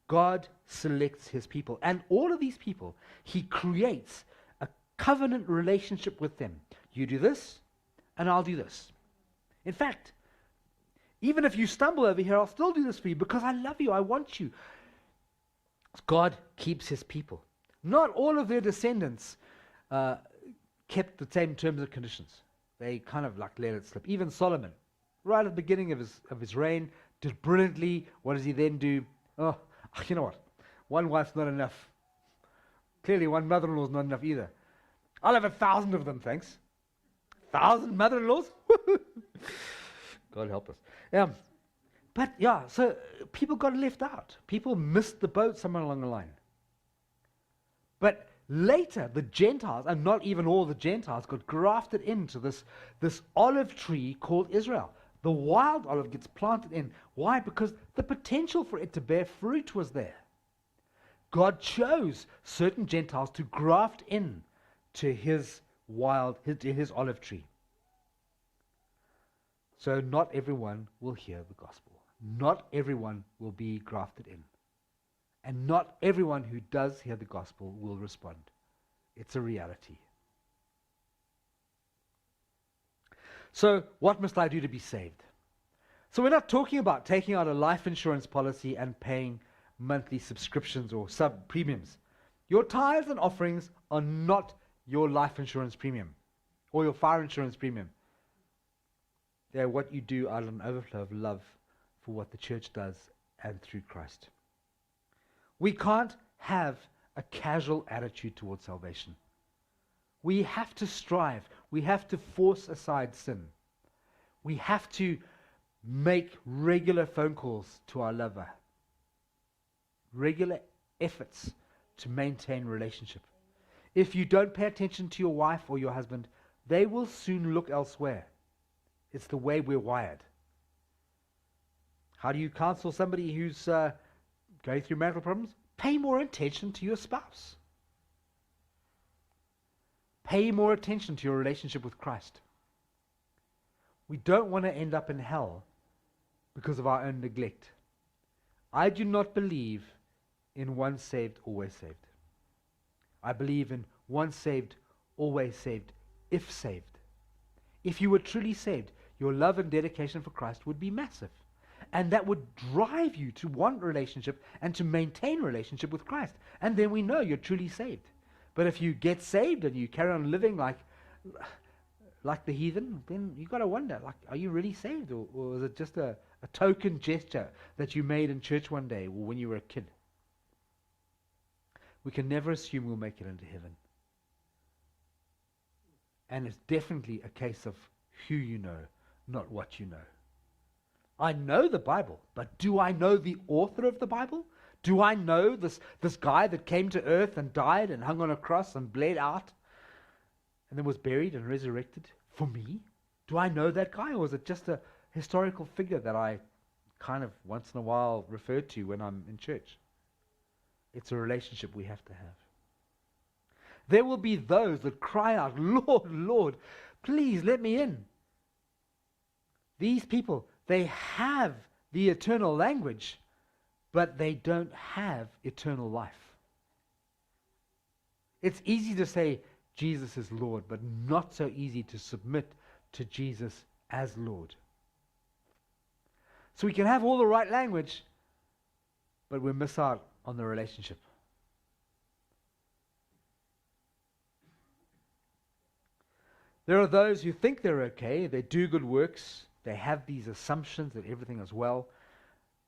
God selects his people. And all of these people, he creates a covenant relationship with them. You do this, and I'll do this. In fact, even if you stumble over here, I'll still do this for you because I love you. I want you. God keeps his people. Not all of their descendants kept the same terms and conditions. They kind of let it slip. Even Solomon, right at the beginning of his reign, did brilliantly. What does he then do? Oh, you know what? One wife's not enough. Clearly, one mother-in-law is not enough either. I'll have 1,000 of them, thanks. 1,000 mother-in-laws? God help us. But yeah, so people got left out. People missed the boat somewhere along the line. But later, the Gentiles, and not even all the Gentiles, got grafted into this olive tree called Israel. The wild olive gets planted in. Why? Because the potential for it to bear fruit was there. God chose certain Gentiles to graft in to his olive tree. So not everyone will hear the gospel. Not everyone will be grafted in. And not everyone who does hear the gospel will respond. It's a reality. So what must I do to be saved? So we're not talking about taking out a life insurance policy and paying monthly subscriptions or sub-premiums. Your tithes and offerings are not your life insurance premium or your fire insurance premium. They're what you do out of an overflow of love for what the church does and through Christ. We can't have a casual attitude towards salvation. We have to strive. We have to force aside sin. We have to make regular phone calls to our lover. Regular efforts to maintain relationship. If you don't pay attention to your wife or your husband, they will soon look elsewhere. It's the way we're wired. How do you counsel somebody who's going through marital problems? Pay more attention to your spouse. Pay more attention to your relationship with Christ. We don't want to end up in hell because of our own neglect. I do not believe in once saved, always saved. I believe in once saved, always saved, if saved. If you were truly saved, your love and dedication for Christ would be massive. And that would drive you to want relationship and to maintain relationship with Christ. And then we know you're truly saved. But if you get saved and you carry on living like the heathen, then you've got to wonder, like, are you really saved? Or is it just a token gesture that you made in church one day or when you were a kid? We can never assume we'll make it into heaven. And it's definitely a case of who you know, not what you know. I know the Bible, but do I know the author of the Bible? Do I know this guy that came to earth and died and hung on a cross and bled out and then was buried and resurrected for me? Do I know that guy, or is it just a historical figure that I kind of once in a while refer to when I'm in church? It's a relationship we have to have. There will be those that cry out, Lord, Lord, please let me in. These people, they have the eternal language, but they don't have eternal life. It's easy to say Jesus is Lord, but not so easy to submit to Jesus as Lord. So we can have all the right language, but we miss out on the relationship. There are those who think they're okay, they do good works, they have these assumptions that everything is well,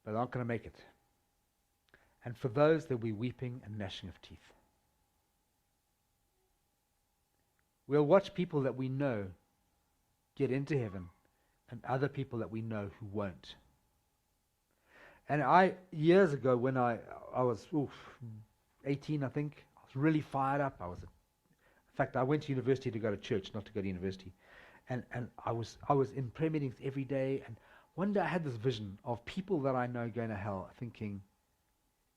but they're not going to make it. And for those, there'll be weeping and gnashing of teeth. We'll watch people that we know get into heaven and other people that we know who won't. And years ago when I was 18, I think, I was really fired up. In fact, I went to university to go to church, not to go to university. And I was in prayer meetings every day. And one day I had this vision of people that I know going to hell, thinking,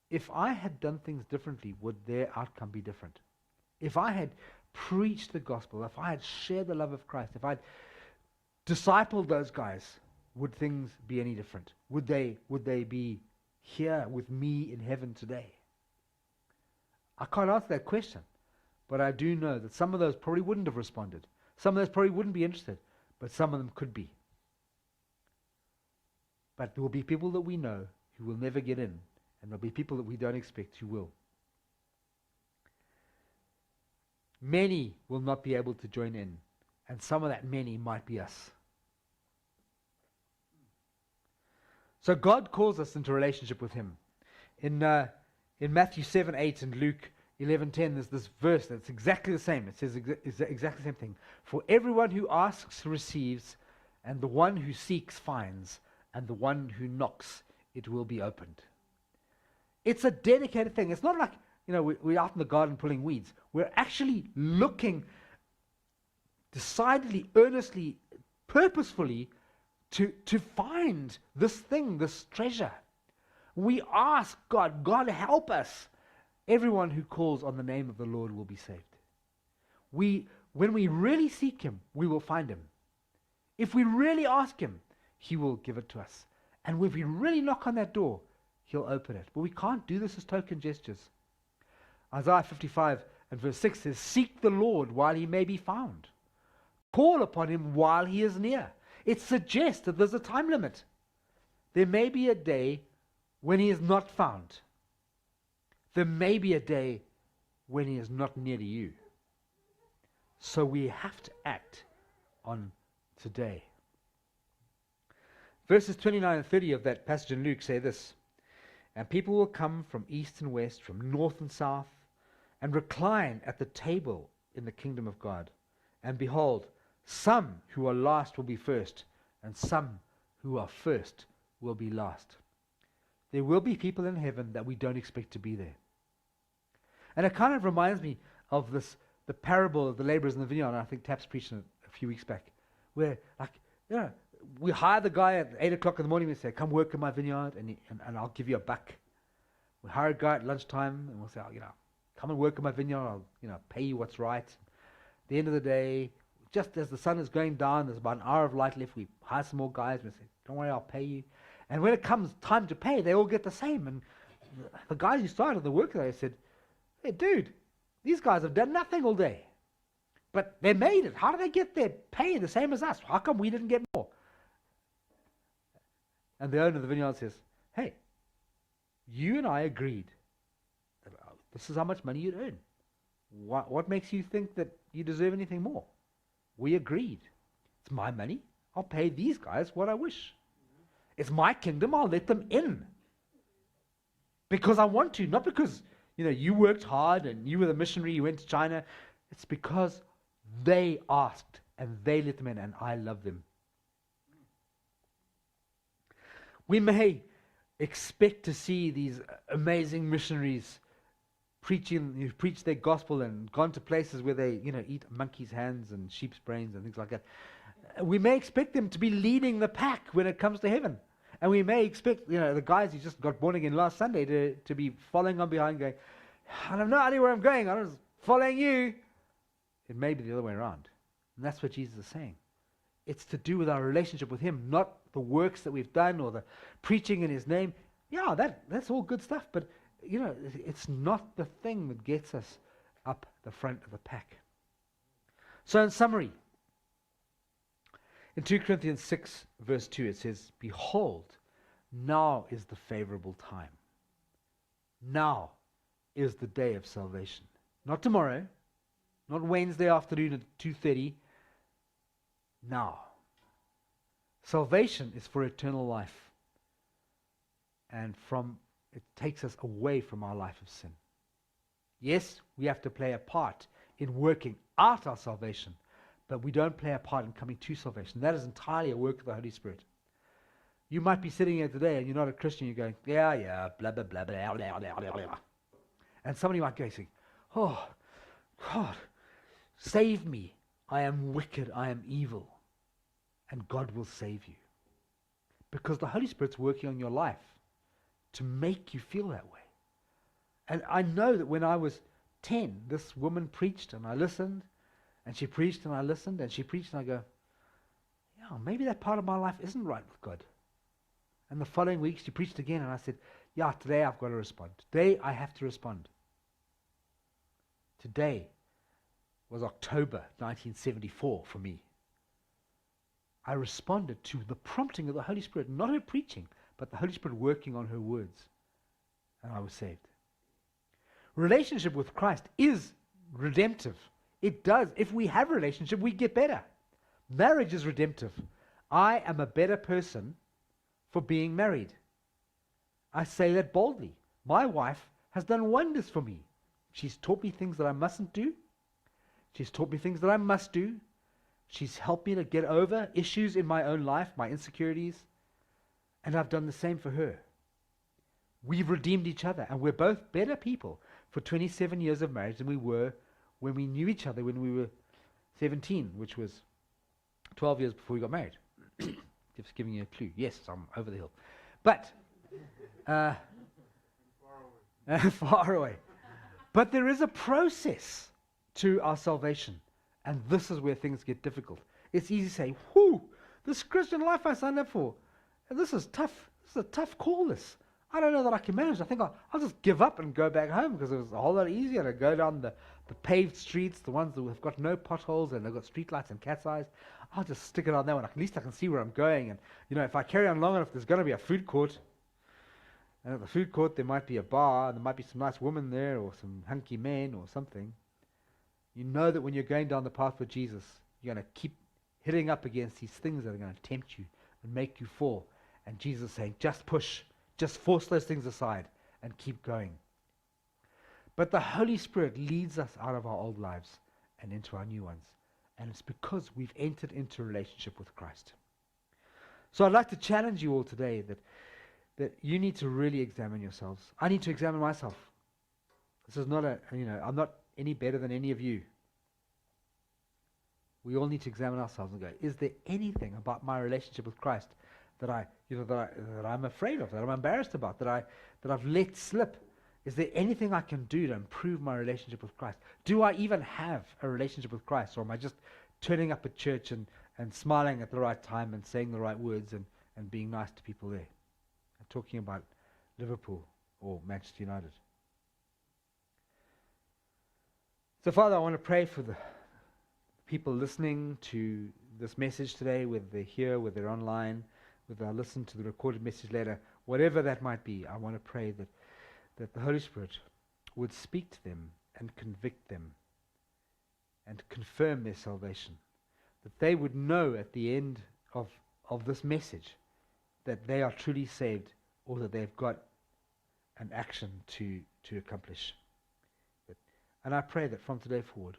if I had done things differently, would their outcome be different? If I had preached the gospel, if I had shared the love of Christ, if I'd discipled those guys, would things be any different? Would they be here with me in heaven today? I can't answer that question. But I do know that some of those probably wouldn't have responded. Some of those probably wouldn't be interested. But some of them could be. But there will be people that we know who will never get in. And there will be people that we don't expect who will. Many will not be able to join in. And some of that many might be us. So God calls us into relationship with Him. In Matthew 7:8 and Luke 11:10, there's this verse that's exactly the same. It says exactly the same thing. For everyone who asks receives, and the one who seeks finds, and the one who knocks it will be opened. It's a dedicated thing. It's not like, we're out in the garden pulling weeds. We're actually looking decidedly, earnestly, purposefully to find this thing, this treasure. We ask God, God help us. Everyone who calls on the name of the Lord will be saved. When we really seek Him, we will find Him. If we really ask Him, He will give it to us. And if we really knock on that door, He'll open it. But we can't do this as token gestures. Isaiah 55 and verse 6 says, seek the Lord while He may be found. Call upon Him while He is near. It suggests that there's a time limit. There may be a day when He is not found. There may be a day when He is not near to you. So we have to act on today. Verses 29 and 30 of that passage in Luke say this, and people will come from east and west, from north and south, and recline at the table in the kingdom of God. And behold, some who are last will be first, and some who are first will be last. There will be people in heaven that we don't expect to be there. And it kind of reminds me of the parable of the laborers in the vineyard. I think Taps preached it a few weeks back, where we hire the guy at 8 o'clock in the morning and say, come work in my vineyard and I'll give you $1. We hire a guy at lunchtime and we'll say, come and work in my vineyard, I'll pay you what's right. At the end of the day, just as the sun is going down, there's about an hour of light left, we hire some more guys and we say, don't worry, I'll pay you. And when it comes time to pay, they all get the same. And the guys who started the work there said, hey, dude, these guys have done nothing all day. But they made it. How did they get their pay the same as us? How come we didn't get more? And the owner of the vineyard says, hey, you and I agreed that this is how much money you'd earn. What makes you think that you deserve anything more? We agreed. It's my money. I'll pay these guys what I wish. It's my kingdom. I'll let them in. Because I want to, not because, you worked hard and you were the missionary, you went to China. It's because they asked and they let them in, and I love them. We may expect to see these amazing missionaries preach their gospel and gone to places where they, eat monkeys' hands and sheep's brains and things like that. We may expect them to be leading the pack when it comes to heaven. And we may expect, the guys who just got born again last Sunday to be following on behind going, I have no idea where I'm going. I'm just following you. It may be the other way around. And that's what Jesus is saying. It's to do with our relationship with him, not the works that we've done or the preaching in his name. Yeah, that's all good stuff. But, it's not the thing that gets us up the front of the pack. So in summary, in 2 Corinthians 6, verse 2, it says, behold, now is the favorable time. Now is the day of salvation. Not tomorrow, not Wednesday afternoon at 2:30. Now. Salvation is for eternal life. And it takes us away from our life of sin. Yes, we have to play a part in working out our salvation, but we don't play a part in coming to salvation. That is entirely a work of the Holy Spirit. You might be sitting here today and you're not a Christian, you're going, yeah, blah, blah, blah, blah, blah, blah, blah, blah. And somebody might go saying, oh, God, save me. I am wicked, I am evil. And God will save you. Because the Holy Spirit's working on your life to make you feel that way. And I know that when I was 10, this woman preached and I listened, and she preached and I listened, and she preached and I go, yeah, maybe that part of my life isn't right with God. And the following week she preached again and I said, yeah, today I've got to respond. Today I have to respond. Today was October 1974 for me. I responded to the prompting of the Holy Spirit, not her preaching, but the Holy Spirit working on her words. And I was saved. Relationship with Christ is redemptive. It does. If we have a relationship, we get better. Marriage is redemptive. I am a better person for being married. I say that boldly. My wife has done wonders for me. She's taught me things that I mustn't do. She's taught me things that I must do. She's helped me to get over issues in my own life, my insecurities. And I've done the same for her. We've redeemed each other, and we're both better people for 27 years of marriage than we were when we knew each other when we were 17, which was 12 years before we got married. Just giving you a clue. Yes, I'm over the hill. But, far away. But there is a process to our salvation, and this is where things get difficult. It's easy to say, whoo, this Christian life I signed up for, and this is tough. This is a tough call, this. I don't know that I can manage. I think I'll just give up and go back home because it was a whole lot easier to go down the paved streets, the ones that have got no potholes and they've got streetlights and cat's eyes. I'll just stick it on that one. At least I can see where I'm going. And, if I carry on long enough, there's going to be a food court. And at the food court, there might be a bar, and there might be some nice women there or some hunky men or something. You know that when you're going down the path with Jesus, you're going to keep hitting up against these things that are going to tempt you and make you fall. And Jesus is saying, just push. Just force those things aside and keep going. But the Holy Spirit leads us out of our old lives and into our new ones. And it's because we've entered into a relationship with Christ. So I'd like to challenge you all today that you need to really examine yourselves. I need to examine myself. This is not I'm not any better than any of you. We all need to examine ourselves and go, is there anything about my relationship with Christ that I'm afraid of, that I'm embarrassed about, that I've let slip? Is there anything I can do to improve my relationship with Christ? Do I even have a relationship with Christ, or am I just turning up at church and smiling at the right time and saying the right words and being nice to people there? I'm talking about Liverpool or Manchester United. So Father, I want to pray for the people listening to this message today, whether they're here, whether they're online, whether I listen to the recorded message later, whatever that might be, I want to pray that the Holy Spirit would speak to them and convict them and confirm their salvation. That they would know at the end of this message that they are truly saved, or that they've got an action to accomplish. And I pray that from today forward,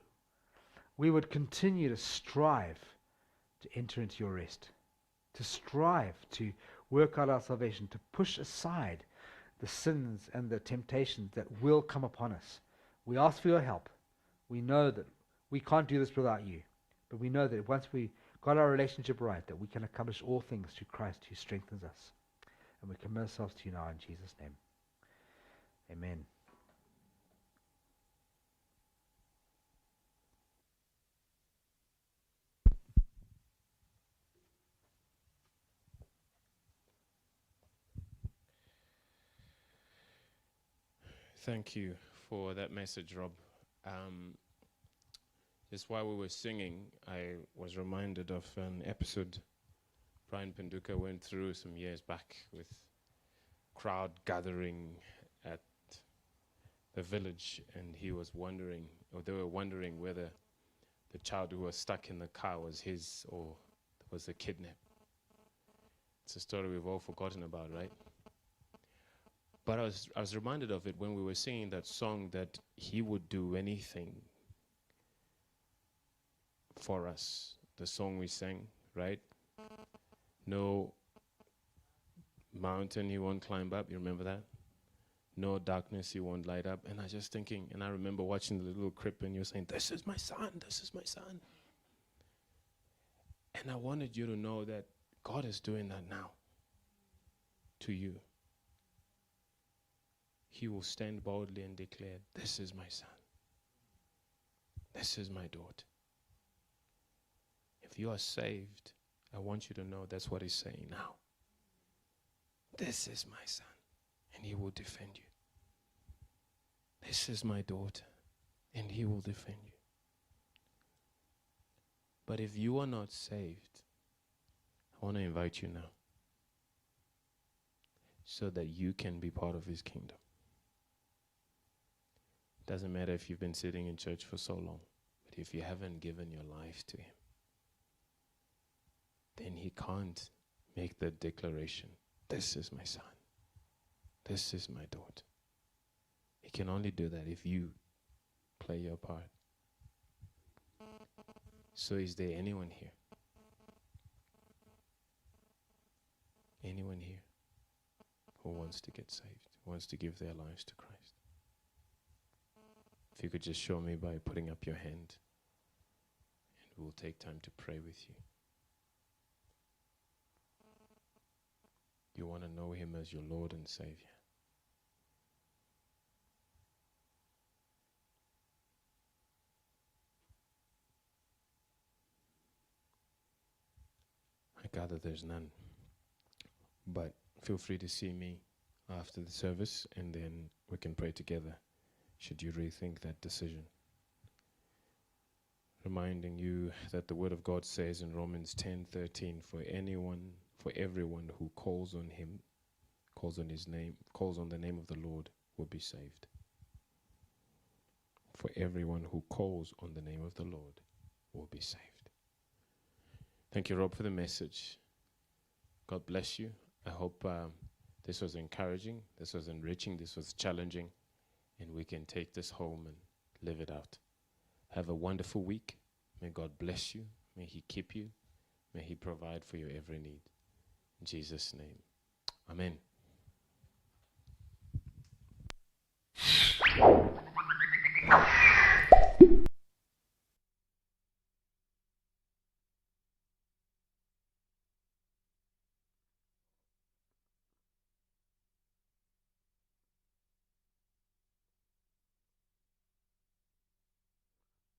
we would continue to strive to enter into your rest, to strive to work out our salvation, to push aside the sins and the temptations that will come upon us. We ask for your help. We know that we can't do this without you, but we know that once we got our relationship right, that we can accomplish all things through Christ who strengthens us. And we commit ourselves to you now in Jesus' name. Amen. Thank you for that message, Rob. Just while we were singing, I was reminded of an episode Brian Penduka went through some years back with crowd gathering at the village, and he was wondering, or they were wondering whether the child who was stuck in the car was his or was a kidnap. It's a story we've all forgotten about, right? But I was reminded of it when we were singing that song, that he would do anything for us. The song we sang, right? No mountain he won't climb up. You remember that? No darkness he won't light up. And I was just thinking, and I remember watching the little clip and you were saying, this is my son, this is my son. And I wanted you to know that God is doing that now to you. He will stand boldly and declare, this is my son. This is my daughter. If you are saved, I want you to know that's what he's saying now. This is my son, and he will defend you. This is my daughter, and he will defend you. But if you are not saved, I want to invite you now so that you can be part of his kingdom. Doesn't matter if you've been sitting in church for so long, but if you haven't given your life to him, then he can't make the declaration, this is my son, this is my daughter. He can only do that if you play your part. So is there anyone here? Anyone here who wants to get saved, who wants to give their lives to Christ? If you could just show me by putting up your hand, and we'll take time to pray with you. You want to know him as your Lord and Savior. I gather there's none. But feel free to see me after the service, and then we can pray together should you rethink that decision. Reminding you that the Word of God says in Romans 10:13, for everyone who calls on him, calls on his name, calls on the name of the Lord, will be saved. For everyone who calls on the name of the Lord will be saved. Thank you, Rob, for the message. God bless you. I hope this was encouraging, this was enriching, this was challenging, and we can take this home and live it out. Have a wonderful week. May God bless you. May he keep you. May he provide for your every need. In Jesus' name, amen.